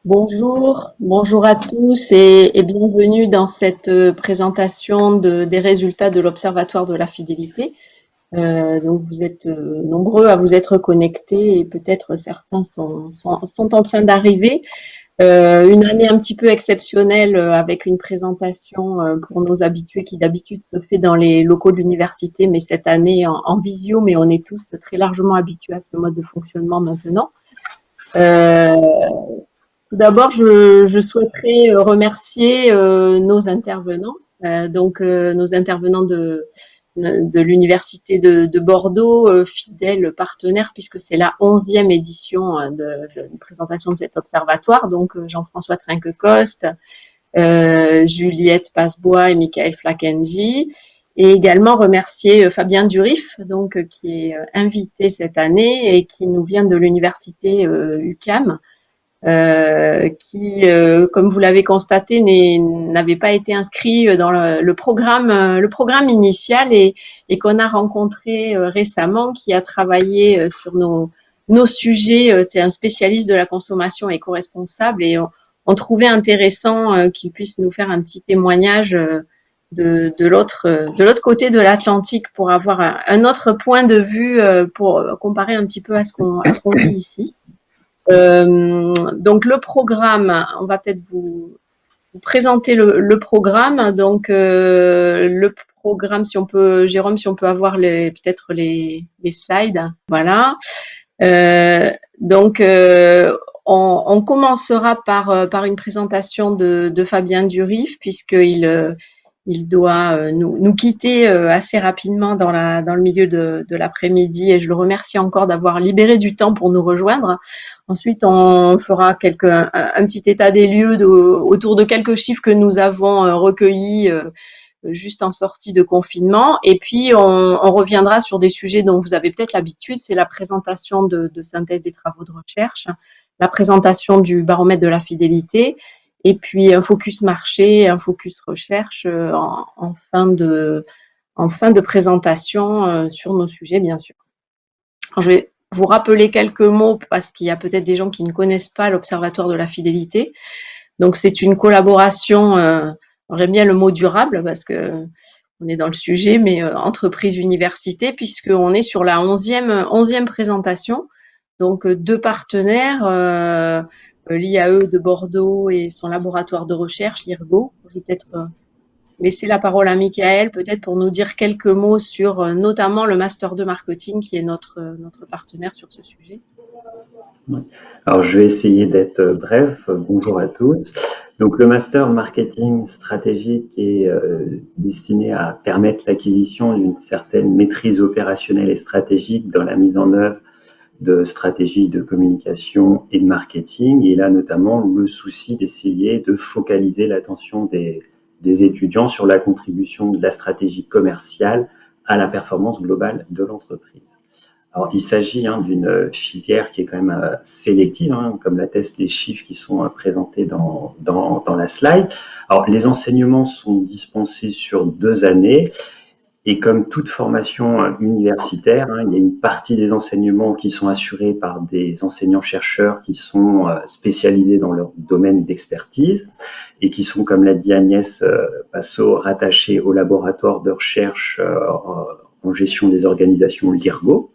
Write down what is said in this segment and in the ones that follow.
Bonjour à tous et bienvenue dans cette présentation des résultats de l'Observatoire de la fidélité. Donc vous êtes nombreux à vous être connectés et peut-être certains sont en train d'arriver. Une année un petit peu exceptionnelle avec une présentation pour nos habitués qui d'habitude se fait dans les locaux de l'université, mais cette année en visio, mais on est tous très largement habitués à ce mode de fonctionnement maintenant. Euh, Tout d'abord, je souhaiterais remercier nos intervenants, nos intervenants de l'Université de Bordeaux, fidèles partenaires, puisque c'est la 11e édition de présentation de cet observatoire. Donc, Jean-François Trinquecoste, Juliette Passebois et Michael Flakenji. Et également remercier Fabien Durif, qui est invité cette année et qui nous vient de l'Université UQAM qui, comme vous l'avez constaté, n'avait pas été inscrit dans le programme initial et qu'on a rencontré récemment, qui a travaillé sur nos sujets. C'est un spécialiste de la consommation éco-responsable et on trouvait intéressant qu'il puisse nous faire un petit témoignage de l'autre côté de l'Atlantique pour avoir un autre point de vue pour comparer un petit peu à ce qu'on vit ici. Donc le programme, on va peut-être vous présenter le programme. Donc le programme, si on peut, Jérôme, si on peut avoir peut-être les slides. Voilà. Euh, donc on commencera par une présentation de Fabien Durif, puisqu'il doit nous quitter assez rapidement dans le milieu de l'après-midi, et je le remercie encore d'avoir libéré du temps pour nous rejoindre. Ensuite, on fera un petit état des lieux autour de quelques chiffres que nous avons recueillis juste en sortie de confinement. Et puis, on reviendra sur des sujets dont vous avez peut-être l'habitude. C'est la présentation de synthèse des travaux de recherche, la présentation du baromètre de la fidélité, et puis un focus marché, un focus recherche en fin de présentation sur nos sujets, bien sûr. Alors, je vais vous rappeler quelques mots parce qu'il y a peut-être des gens qui ne connaissent pas l'Observatoire de la fidélité. Donc, c'est une collaboration, j'aime bien le mot durable parce que on est dans le sujet, mais entreprise-université, puisqu'on est sur la 11e présentation. Donc, deux partenaires, l'IAE de Bordeaux et son laboratoire de recherche, l'IRGO. Je vais peut-être laisser la parole à Michael, peut-être pour nous dire quelques mots sur notamment le Master 2 Marketing, qui est notre partenaire sur ce sujet. Alors, je vais essayer d'être bref. Bonjour à tous. Donc, le Master Marketing stratégique est destiné à permettre l'acquisition d'une certaine maîtrise opérationnelle et stratégique dans la mise en œuvre de stratégies de communication et de marketing. Et là, notamment, le souci d'essayer de focaliser l'attention des étudiants sur la contribution de la stratégie commerciale à la performance globale de l'entreprise. Alors, il s'agit d'une filière qui est quand même sélective, comme l'attestent les chiffres qui sont présentés dans la slide. Alors, les enseignements sont dispensés sur 2 années. Et comme toute formation universitaire, il y a une partie des enseignements qui sont assurés par des enseignants-chercheurs qui sont spécialisés dans leur domaine d'expertise et qui sont, comme l'a dit Agnès Passot, rattachés au laboratoire de recherche en gestion des organisations, l'IRGO.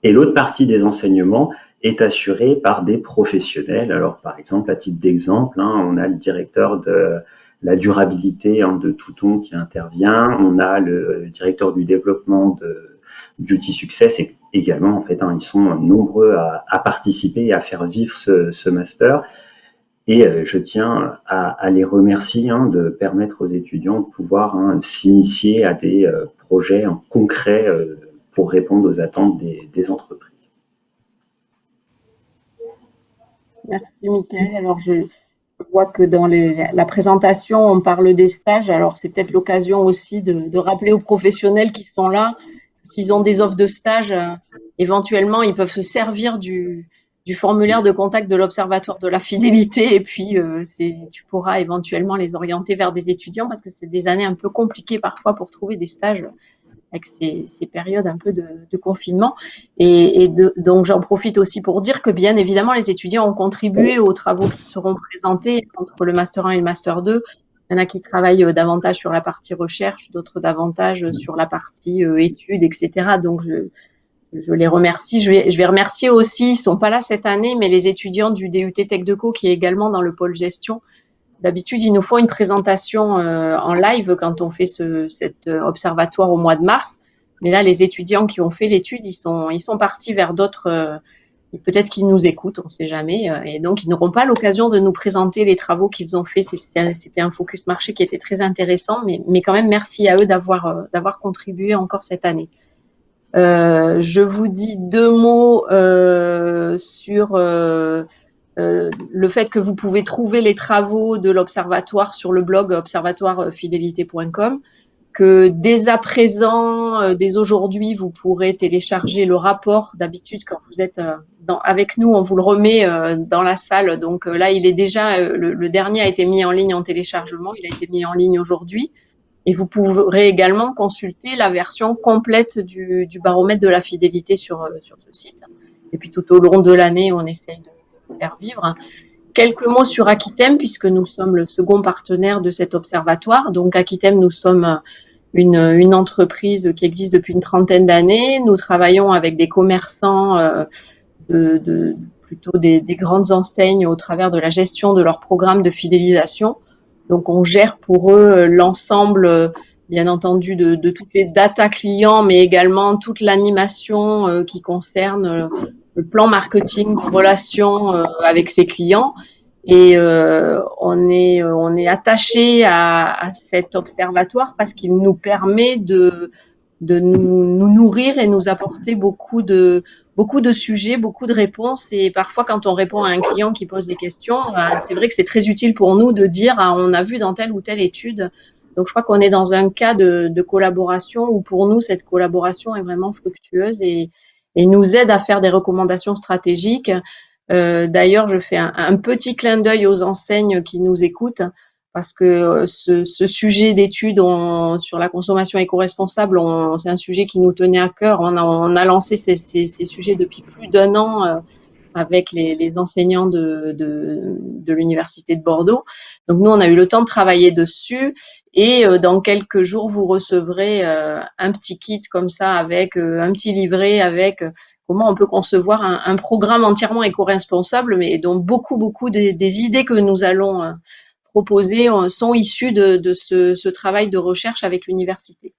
Et l'autre partie des enseignements est assurée par des professionnels. Alors, par exemple, à titre d'exemple, on a le directeur de la durabilité de Touton qui intervient. On a le directeur du développement de Beauty Success et également, en fait, ils sont nombreux à participer et à faire vivre ce master. Et je tiens à les remercier de permettre aux étudiants de pouvoir s'initier à des projets concrets pour répondre aux attentes des entreprises. Merci, Michael. Alors, je vois que dans la présentation, on parle des stages. Alors, c'est peut-être l'occasion aussi de rappeler aux professionnels qui sont là, s'ils ont des offres de stage, éventuellement, ils peuvent se servir du formulaire de contact de l'Observatoire de la fidélité. Et puis, tu pourras éventuellement les orienter vers des étudiants parce que c'est des années un peu compliquées parfois pour trouver des stages avec ces périodes un peu de confinement. Donc j'en profite aussi pour dire que bien évidemment les étudiants ont contribué aux travaux qui seront présentés entre le Master 1 et le Master 2. Il y en a qui travaillent davantage sur la partie recherche, d'autres davantage sur la partie études, etc. Donc je les remercie. Je vais remercier aussi, ils ne sont pas là cette année, mais les étudiants du DUT Tech Deco qui est également dans le pôle gestion. D'habitude, ils nous font une présentation en live quand on fait cet observatoire au mois de mars. Mais là, les étudiants qui ont fait l'étude, ils sont partis vers d'autres. Peut-être qu'ils nous écoutent, on ne sait jamais. Et donc, ils n'auront pas l'occasion de nous présenter les travaux qu'ils ont fait. C'était un focus marché qui était très intéressant. Mais quand même, merci à eux d'avoir contribué encore cette année. Je vous dis deux mots sur le fait que vous pouvez trouver les travaux de l'Observatoire sur le blog observatoirefidélité.com, que dès à présent, dès aujourd'hui, vous pourrez télécharger le rapport. D'habitude, quand vous êtes avec nous, on vous le remet dans la salle. Donc là, il est déjà, le dernier a été mis en ligne en téléchargement, il a été mis en ligne aujourd'hui. Et vous pourrez également consulter la version complète du baromètre de la fidélité sur ce site. Et puis tout au long de l'année, on essaye de faire vivre. Quelques mots sur Aquitem, puisque nous sommes le second partenaire de cet observatoire. Donc Aquitem, nous sommes une entreprise qui existe depuis une trentaine d'années. Nous travaillons avec des commerçants plutôt des grandes enseignes au travers de la gestion de leurs programmes de fidélisation. Donc, on gère pour eux l'ensemble, bien entendu, de toutes les data clients, mais également toute l'animation qui concerne le plan marketing de relations avec ses clients. Et on est attaché à cet observatoire parce qu'il nous permet de nous nourrir et nous apporter beaucoup de sujets, beaucoup de réponses. Et parfois, quand on répond à un client qui pose des questions, c'est vrai que c'est très utile pour nous de dire on a vu dans telle ou telle étude. Donc, je crois qu'on est dans un cas de collaboration où pour nous, cette collaboration est vraiment fructueuse et nous aide à faire des recommandations stratégiques. D'ailleurs, je fais un petit clin d'œil aux enseignes qui nous écoutent parce que ce sujet d'études sur la consommation éco-responsable, c'est un sujet qui nous tenait à cœur. On a lancé ces sujets depuis plus d'un an avec les enseignants de l'Université de Bordeaux. Donc nous, on a eu le temps de travailler dessus et dans quelques jours, vous recevrez un petit kit comme ça avec un petit livret avec comment on peut concevoir un programme entièrement éco-responsable, mais dont beaucoup des idées que nous allons proposées sont issues de ce travail de recherche avec l'université.